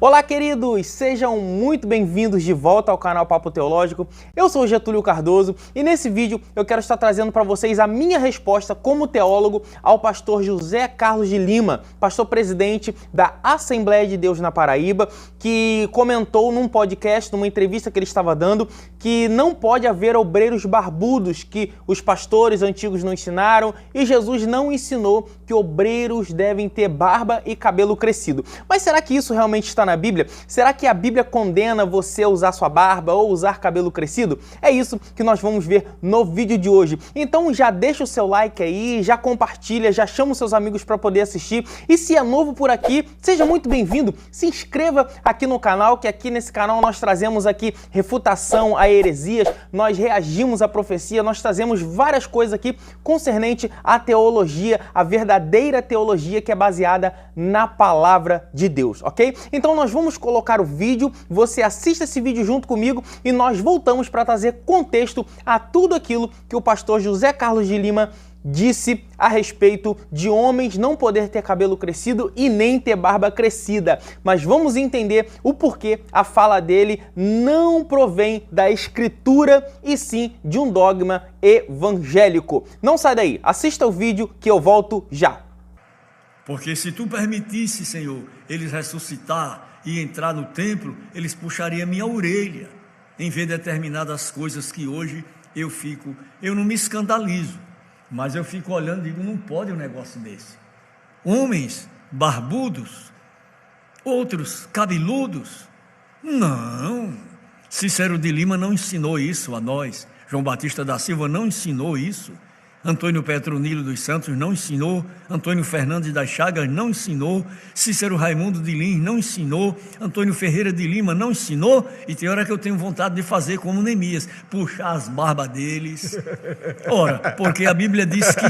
Olá, queridos! Sejam muito bem-vindos de volta ao canal Papo Teológico. Eu sou o Getúlio Cardoso e nesse vídeo eu quero estar trazendo para vocês a minha resposta como teólogo ao pastor José Carlos de Lima, pastor presidente da Assembleia de Deus na Paraíba, que comentou num podcast, numa entrevista que ele estava dando, que não pode haver obreiros barbudos, que os pastores antigos não ensinaram e Jesus não ensinou que obreiros devem ter barba e cabelo crescido. Mas será que isso realmente está na Bíblia? Será que a Bíblia condena você a usar sua barba ou usar cabelo crescido? É isso que nós vamos ver no vídeo de hoje. Então já deixa o seu like aí, já compartilha, já chama os seus amigos para poder assistir. E se é novo por aqui, seja muito bem-vindo. Se inscreva aqui no canal, que aqui nesse canal nós trazemos aqui refutação a heresias, nós reagimos à profecia, nós trazemos várias coisas aqui concernente à teologia, a verdadeira teologia que é baseada na palavra de Deus, ok? Então nós vamos colocar o vídeo, você assista esse vídeo junto comigo e nós voltamos para trazer contexto a tudo aquilo que o pastor José Carlos de Lima disse a respeito de homens não poder ter cabelo crescido e nem ter barba crescida. Mas vamos entender o porquê a fala dele não provém da Escritura e sim de um dogma evangélico. Não sai daí, assista o vídeo que eu volto já. Porque se tu permitisse, Senhor, eles ressuscitar e entrar no templo, eles puxariam minha orelha em ver determinadas coisas que hoje eu não me escandalizo, mas eu fico olhando e digo, não pode um negócio desse. Homens barbudos, outros cabeludos, não. Cícero de Lima não ensinou isso a nós, João Batista da Silva não ensinou isso, Antônio Petronilo dos Santos não ensinou, Antônio Fernandes das Chagas não ensinou, Cícero Raimundo de Lins não ensinou, Antônio Ferreira de Lima não ensinou, e tem hora que eu tenho vontade de fazer como Neemias, puxar as barbas deles. Ora, porque a Bíblia diz que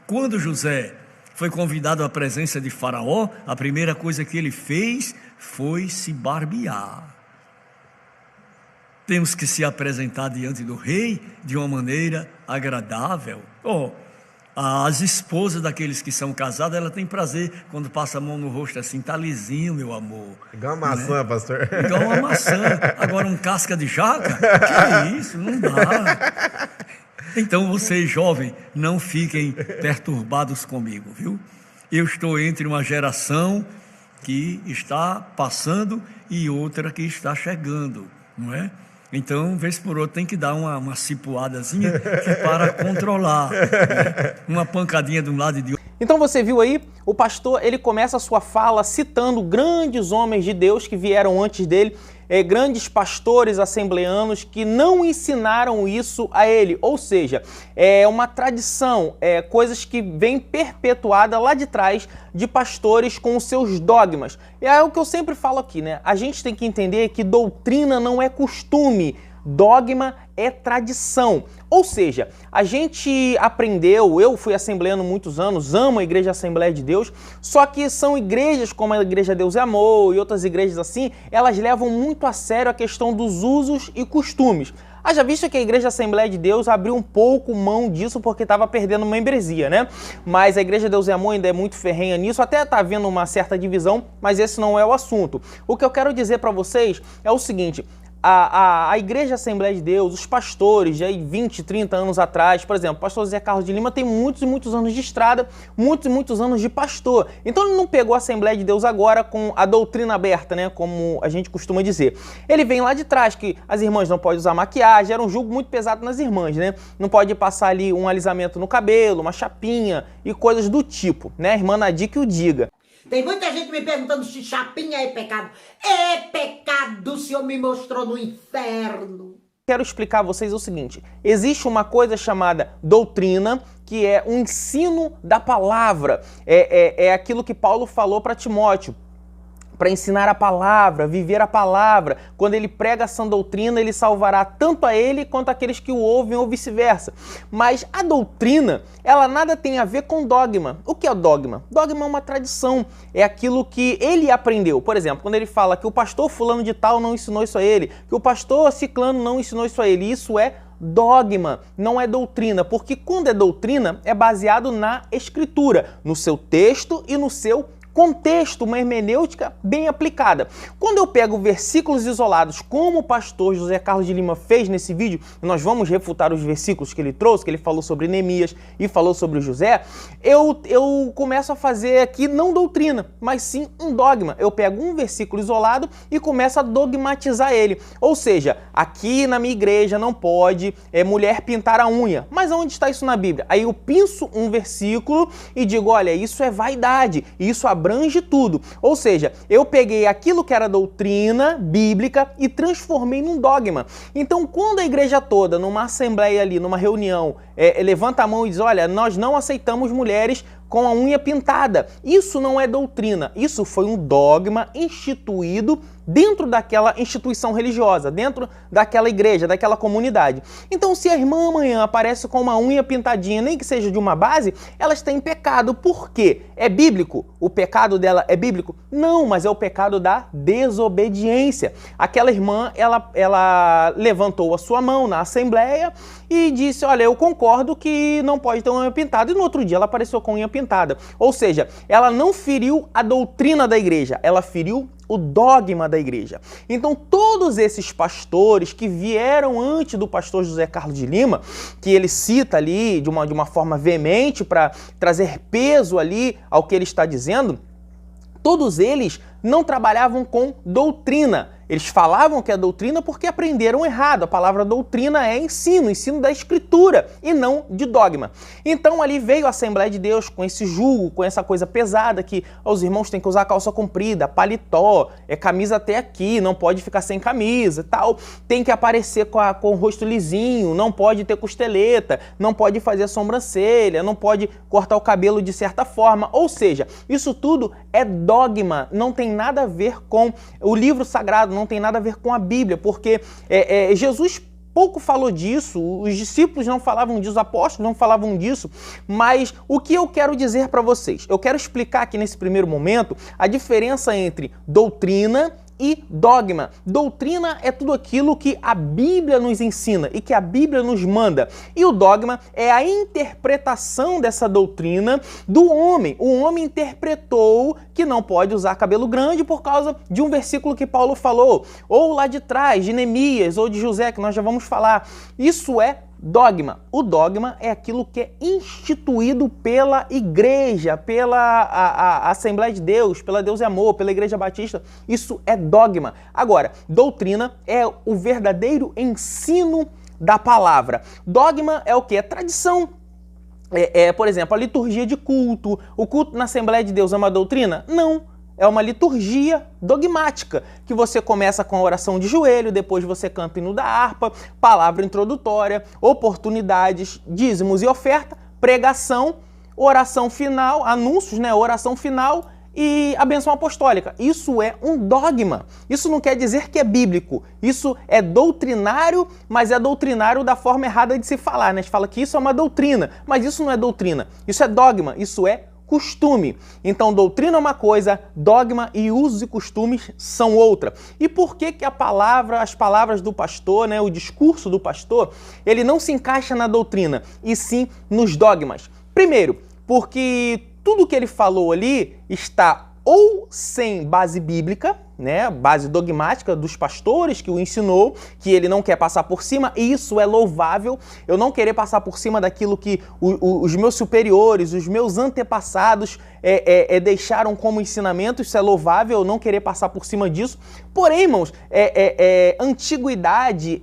quando José foi convidado à presença de Faraó, a primeira coisa que ele fez foi se barbear. Temos que se apresentar diante do rei de uma maneira agradável. As esposas daqueles que são casados, ela tem prazer quando passa a mão no rosto assim, tá lisinho, meu amor. Igual uma maçã, né? Pastor. Igual uma maçã. Agora um casca de jaca? Que isso? Não dá. Então vocês, jovens, não fiquem perturbados comigo, viu? Eu estou entre uma geração que está passando e outra que está chegando, não é? Então, vez por outra, tem que dar uma cipuadazinha para controlar, né? Uma pancadinha de um lado e de outro. Então você viu aí, o pastor ele começa a sua fala citando grandes homens de Deus que vieram antes dele, grandes pastores assembleanos que não ensinaram isso a ele, ou seja, é uma tradição, coisas que vêm perpetuada lá de trás de pastores com os seus dogmas. E é o que eu sempre falo aqui, né? A gente tem que entender que doutrina não é costume, dogma é tradição. Ou seja, a gente aprendeu, eu fui assembleano muitos anos, amo a Igreja Assembleia de Deus, só que são igrejas como a Igreja Deus e Amor e outras igrejas assim, elas levam muito a sério a questão dos usos e costumes. Haja visto que a Igreja Assembleia de Deus abriu um pouco mão disso porque estava perdendo membresia, né? Mas a Igreja Deus e Amor ainda é muito ferrenha nisso, até está havendo uma certa divisão, mas esse não é o assunto. O que eu quero dizer para vocês é o seguinte: a Igreja Assembleia de Deus, os pastores de aí 20, 30 anos atrás, por exemplo, o pastor José Carlos de Lima tem muitos e muitos anos de estrada, muitos e muitos anos de pastor. Então ele não pegou a Assembleia de Deus agora com a doutrina aberta, né, como a gente costuma dizer. Ele vem lá de trás, que as irmãs não podem usar maquiagem, era um julgo muito pesado nas irmãs, né? Não pode passar ali um alisamento no cabelo, uma chapinha e coisas do tipo, né? A irmã Nadir que o diga. Tem muita gente me perguntando se chapinha é pecado. É pecado, o Senhor me mostrou no inferno. Quero explicar a vocês o seguinte: existe uma coisa chamada doutrina, que é o ensino da palavra. É aquilo que Paulo falou para Timóteo, para ensinar a palavra, viver a palavra. Quando ele prega a sã doutrina, ele salvará tanto a ele quanto aqueles que o ouvem ou vice-versa. Mas a doutrina, ela nada tem a ver com dogma. O que é dogma? Dogma é uma tradição, é aquilo que ele aprendeu. Por exemplo, quando ele fala que o pastor fulano de tal não ensinou isso a ele, que o pastor ciclano não ensinou isso a ele, isso é dogma, não é doutrina, porque quando é doutrina, é baseado na escritura, no seu texto e no seu contexto, uma hermenêutica bem aplicada. Quando eu pego versículos isolados, como o pastor José Carlos de Lima fez nesse vídeo, nós vamos refutar os versículos que ele trouxe, que ele falou sobre Neemias e falou sobre José, eu começo a fazer aqui não doutrina, mas sim um dogma. Eu pego um versículo isolado e começo a dogmatizar ele. Ou seja, aqui na minha igreja não pode mulher pintar a unha. Mas onde está isso na Bíblia? Aí eu pinço um versículo e digo, olha, isso é vaidade, isso abrange tudo. Ou seja, eu peguei aquilo que era doutrina bíblica e transformei num dogma. Então, quando a igreja toda, numa assembleia ali, numa reunião, levanta a mão e diz, olha, nós não aceitamos mulheres com a unha pintada. Isso não é doutrina, isso foi um dogma instituído dentro daquela instituição religiosa, dentro daquela igreja, daquela comunidade. Então, se a irmã amanhã aparece com uma unha pintadinha, nem que seja de uma base, ela está em pecado. Por quê? É bíblico? O pecado dela é bíblico? Não, mas é o pecado da desobediência. Aquela irmã, ela levantou a sua mão na assembleia e disse, olha, eu concordo que não pode ter uma unha pintada. E no outro dia ela apareceu com unha pintada. Ou seja, ela não feriu a doutrina da igreja, ela feriu o dogma da igreja. Então, todos esses pastores que vieram antes do pastor José Carlos de Lima, que ele cita ali de uma forma veemente para trazer peso ali ao que ele está dizendo, todos eles não trabalhavam com doutrina. Eles falavam que é doutrina porque aprenderam errado. A palavra doutrina é ensino, ensino da escritura e não de dogma. Então ali veio a Assembleia de Deus com esse jugo, com essa coisa pesada que os irmãos têm que usar calça comprida, paletó, camisa até aqui, não pode ficar sem camisa e tal. Tem que aparecer com o rosto lisinho, não pode ter costeleta, não pode fazer sobrancelha, não pode cortar o cabelo de certa forma. Ou seja, isso tudo é dogma, não tem nada a ver com o livro sagrado, não tem nada a ver com a Bíblia, porque Jesus pouco falou disso, os discípulos não falavam disso, os apóstolos não falavam disso, mas o que eu quero dizer para vocês? Eu quero explicar aqui nesse primeiro momento a diferença entre doutrina e dogma. Doutrina é tudo aquilo que a Bíblia nos ensina e que a Bíblia nos manda. E o dogma é a interpretação dessa doutrina do homem. O homem interpretou que não pode usar cabelo grande por causa de um versículo que Paulo falou, ou lá de trás, de Neemias ou de José, que nós já vamos falar. Isso é dogma. O dogma é aquilo que é instituído pela igreja, pela a Assembleia de Deus, pela Deus e Amor, pela Igreja Batista. Isso é dogma. Agora, doutrina é o verdadeiro ensino da palavra. Dogma é o que? É tradição. Por exemplo, a liturgia de culto. O culto na Assembleia de Deus é uma doutrina? Não. É uma liturgia dogmática, que você começa com a oração de joelho, depois você canta o hino da harpa, palavra introdutória, oportunidades, dízimos e oferta, pregação, oração final, anúncios, oração final e a bênção apostólica. Isso é um dogma. Isso não quer dizer que é bíblico. Isso é doutrinário, mas é doutrinário da forma errada de se falar. A gente fala que isso é uma doutrina, mas isso não é doutrina. Isso é dogma, isso é costume. Então, doutrina é uma coisa, dogma e usos e costumes são outra. E por que que as palavras do pastor, o discurso do pastor, ele não se encaixa na doutrina, e sim nos dogmas? Primeiro, porque tudo que ele falou ali está ou sem base bíblica, base dogmática dos pastores que o ensinou, que ele não quer passar por cima, e isso é louvável. Eu não querer passar por cima daquilo que os meus superiores, os meus antepassados deixaram como ensinamento, isso é louvável, eu não querer passar por cima disso. Porém, irmãos, antiguidade,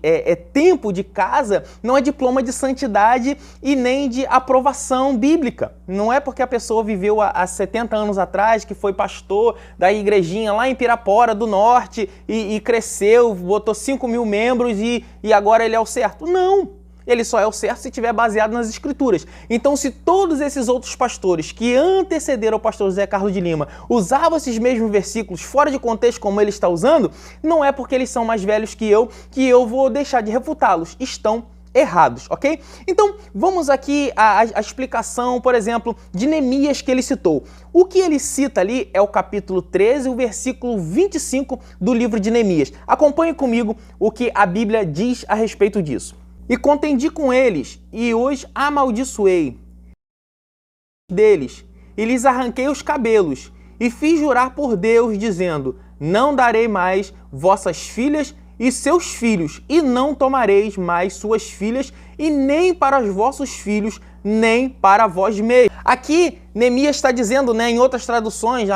tempo de casa, não é diploma de santidade e nem de aprovação bíblica. Não é porque a pessoa viveu há 70 anos atrás, que foi pastor da igrejinha lá em Pirapora do Norte e cresceu, botou 5.000 membros e agora ele é o certo. Não! Ele só é o certo se estiver baseado nas Escrituras. Então, se todos esses outros pastores que antecederam o pastor José Carlos de Lima usavam esses mesmos versículos fora de contexto como ele está usando, não é porque eles são mais velhos que eu vou deixar de refutá-los. Estão errados, ok? Então, vamos aqui à explicação, por exemplo, de Neemias que ele citou. O que ele cita ali é o capítulo 13, o versículo 25 do livro de Neemias. Acompanhe comigo o que a Bíblia diz a respeito disso. E contendi com eles, e os amaldiçoei deles, e lhes arranquei os cabelos, e fiz jurar por Deus, dizendo: não darei mais vossas filhas e seus filhos, e não tomareis mais suas filhas, e nem para os vossos filhos, nem para vós mesmos. Aqui, Neemias está dizendo, né, em outras traduções,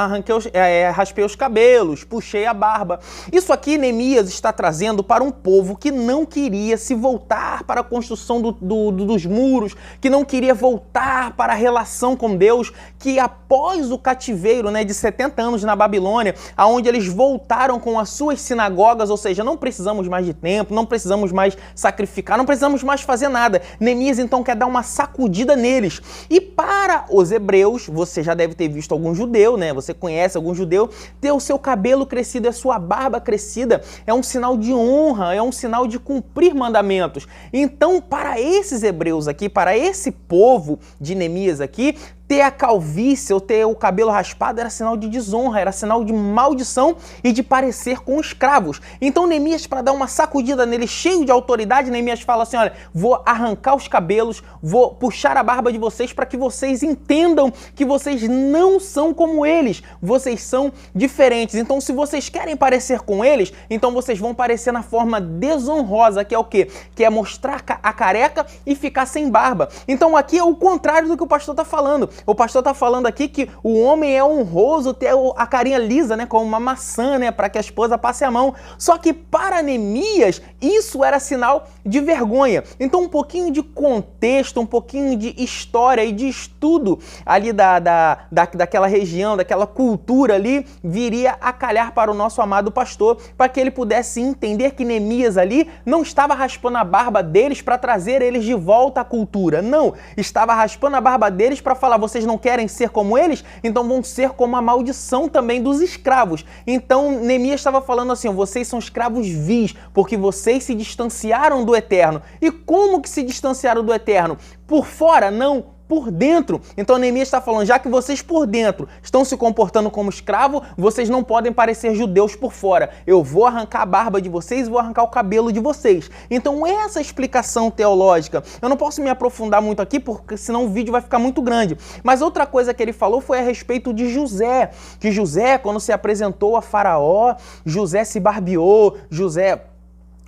raspei os cabelos, puxei a barba. Isso aqui Neemias está trazendo para um povo que não queria se voltar para a construção dos muros, que não queria voltar para a relação com Deus, que após o cativeiro, né, de 70 anos na Babilônia, aonde eles voltaram com as suas sinagogas, ou seja, não precisamos mais de templo, não precisamos mais sacrificar, não precisamos mais fazer nada. Neemias então quer dar uma sacudida neles. E para os hebreus, você já deve ter visto algum judeu, né? Você conhece algum judeu, ter o seu cabelo crescido e a sua barba crescida é um sinal de honra, é um sinal de cumprir mandamentos. Então, para esses hebreus aqui, para esse povo de Neemias aqui, ter a calvície ou ter o cabelo raspado era sinal de desonra, era sinal de maldição e de parecer com escravos. Então Neemias, para dar uma sacudida nele, cheio de autoridade, Neemias fala assim: olha, vou arrancar os cabelos, vou puxar a barba de vocês para que vocês entendam que vocês não são como eles, vocês são diferentes. Então, se vocês querem parecer com eles, então vocês vão parecer na forma desonrosa, que é o quê? Que é mostrar a careca e ficar sem barba. Então aqui é o contrário do que o pastor está falando. O pastor está falando aqui que o homem é honroso ter a carinha lisa, né, como uma maçã, né, para que a esposa passe a mão. Só que para Neemias, isso era sinal de vergonha. Então um pouquinho de contexto, um pouquinho de história e de estudo ali daquela região, daquela cultura ali, viria a calhar para o nosso amado pastor, para que ele pudesse entender que Neemias ali não estava raspando a barba deles para trazer eles de volta à cultura. Não, estava raspando a barba deles para falar: vocês não querem ser como eles? Então vão ser como a maldição também dos escravos. Então Neemias estava falando assim: vocês são escravos vis, porque vocês se distanciaram do Eterno. E como que se distanciaram do Eterno? Por fora? Não, por dentro. Então Neemias está falando: já que vocês por dentro estão se comportando como escravo, vocês não podem parecer judeus por fora. Eu vou arrancar a barba de vocês e vou arrancar o cabelo de vocês. Então essa explicação teológica, eu não posso me aprofundar muito aqui, porque senão o vídeo vai ficar muito grande. Mas outra coisa que ele falou foi a respeito de José. Que José, quando se apresentou a Faraó, José se barbeou, José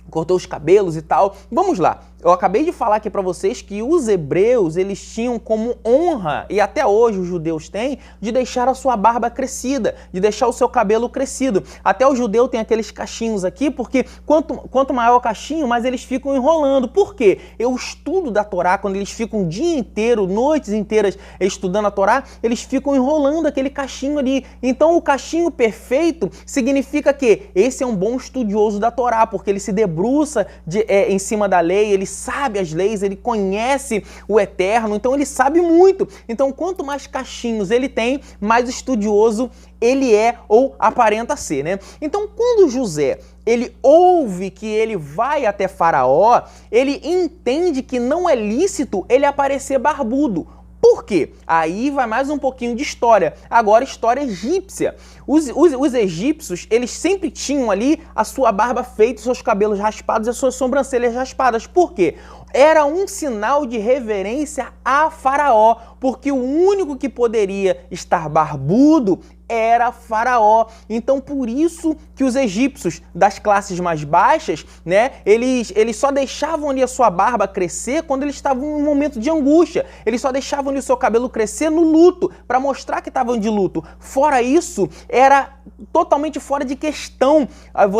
cortou os cabelos e tal. Vamos lá. Eu acabei de falar aqui para vocês que os hebreus, eles tinham como honra, e até hoje os judeus têm, de deixar a sua barba crescida, de deixar o seu cabelo crescido. Até o judeu tem aqueles cachinhos aqui, porque quanto maior o cachinho, mais eles ficam enrolando. Por quê? Eu estudo da Torá, quando eles ficam o dia inteiro, noites inteiras estudando a Torá, eles ficam enrolando aquele cachinho ali. Então o cachinho perfeito significa que esse é um bom estudioso da Torá, porque ele se debruça em cima da lei, ele sabe as leis, ele conhece o Eterno, então ele sabe muito. Então quanto mais cachinhos ele tem, mais estudioso ele é ou aparenta ser, né? Então quando José ele ouve que ele vai até Faraó, ele entende que não é lícito ele aparecer barbudo. Por quê? Aí vai mais um pouquinho de história. Agora, história egípcia. Os egípcios, eles sempre tinham ali a sua barba feita, seus cabelos raspados e as suas sobrancelhas raspadas. Por quê? Era um sinal de reverência a Faraó, porque o único que poderia estar barbudo era Faraó. Então, por isso que os egípcios das classes mais baixas, né, eles só deixavam ali a sua barba crescer quando eles estavam em um momento de angústia. Eles só deixavam ali o seu cabelo crescer no luto, para mostrar que estavam de luto. Fora isso, era totalmente fora de questão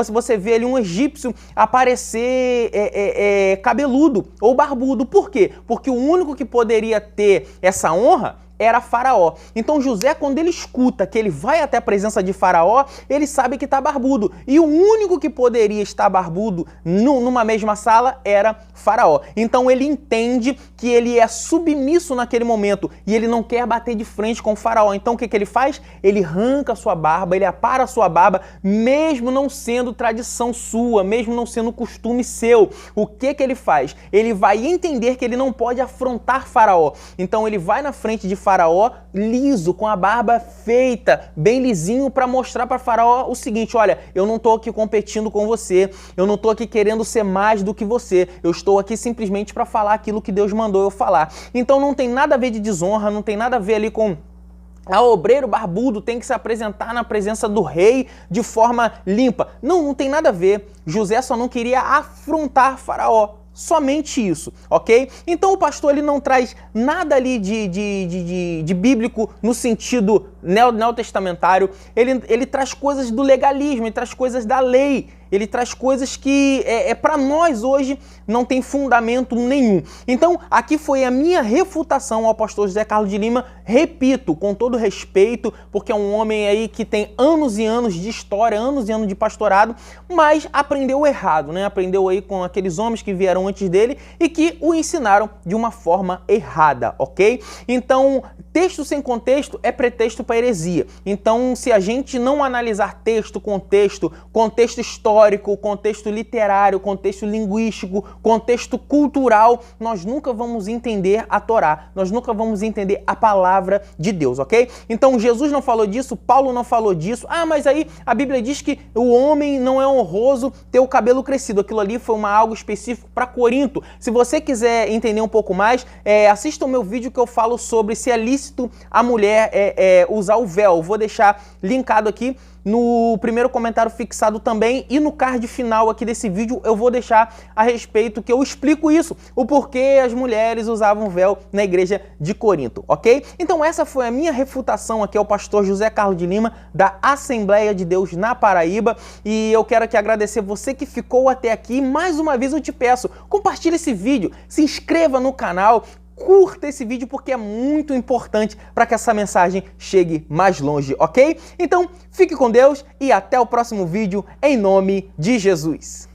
você vê ali um egípcio aparecer cabeludo ou barbudo. Por quê? Porque o único que poderia ter essa honra era Faraó. Então José, quando ele escuta que ele vai até a presença de Faraó, ele sabe que está barbudo. E o único que poderia estar barbudo numa mesma sala era Faraó. Então ele entende que ele é submisso naquele momento e ele não quer bater de frente com o Faraó. Então o que ele faz? Ele arranca a sua barba, ele apara a sua barba, mesmo não sendo tradição sua, mesmo não sendo costume seu. O que ele faz? Ele vai entender que ele não pode afrontar Faraó. Então ele vai na frente de Faraó liso, com a barba feita, bem lisinho, para mostrar para Faraó o seguinte: olha, eu não estou aqui competindo com você, eu não estou aqui querendo ser mais do que você, eu estou aqui simplesmente para falar aquilo que Deus mandou eu falar. Então não tem nada a ver de desonra, não tem nada a ver ali com a obreiro barbudo tem que se apresentar na presença do rei de forma limpa. Não tem nada a ver. José só não queria afrontar Faraó. Somente isso, ok? Então o pastor ele não traz nada ali de bíblico no sentido neotestamentário, ele traz coisas do legalismo, ele traz coisas da lei, ele traz coisas que para nós hoje não tem fundamento nenhum. Então aqui foi a minha refutação ao pastor José Carlos de Lima, repito, com todo respeito, porque é um homem aí que tem anos e anos de história, anos e anos de pastorado, mas aprendeu errado, né? Aprendeu aí com aqueles homens que vieram antes dele e que o ensinaram de uma forma errada, ok? Então, texto sem contexto é pretexto para heresia. Então, se a gente não analisar texto, contexto histórico, contexto literário, contexto linguístico, contexto cultural, nós nunca vamos entender a Torá, nós nunca vamos entender a palavra de Deus, ok? Então, Jesus não falou disso, Paulo não falou disso. Ah, mas aí a Bíblia diz que o homem não é honroso ter o cabelo crescido. Aquilo ali foi algo específico para Corinto. Se você quiser entender um pouco mais, assista o meu vídeo que eu falo sobre se é lícito a mulher usar o véu. Eu vou deixar linkado aqui no primeiro comentário fixado também e no card final aqui desse vídeo eu vou deixar a respeito que eu explico isso, o porquê as mulheres usavam véu na igreja de Corinto, ok? Então essa foi a minha refutação aqui ao pastor José Carlos de Lima da Assembleia de Deus na Paraíba e eu quero aqui agradecer você que ficou até aqui. Mais uma vez eu te peço, compartilhe esse vídeo, se inscreva no canal, curta esse vídeo porque é muito importante para que essa mensagem chegue mais longe, ok? Então, fique com Deus e até o próximo vídeo, em nome de Jesus.